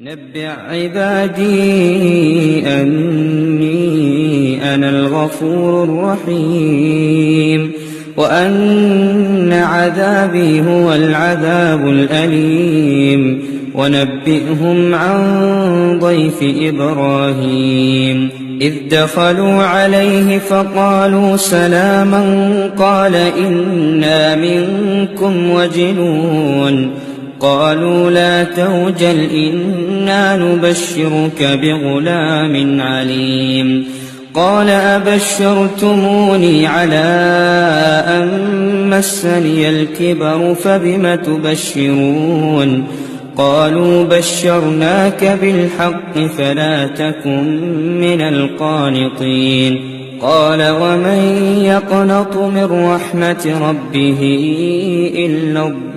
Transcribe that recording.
نبئ عبادي أني أنا الغفور الرحيم وأن عذابي هو العذاب الأليم ونبئهم عن ضيف إبراهيم إذ دخلوا عليه فقالوا سلاما قال إنا منكم وجلون قالوا لا توجل إنا نبشرك بغلام عليم قال أبشرتموني على أن مسني الكبر فبم تبشرون قالوا بشرناك بالحق فلا تكن من القانطين قال ومن يقنط من رحمة ربه إلا الضالون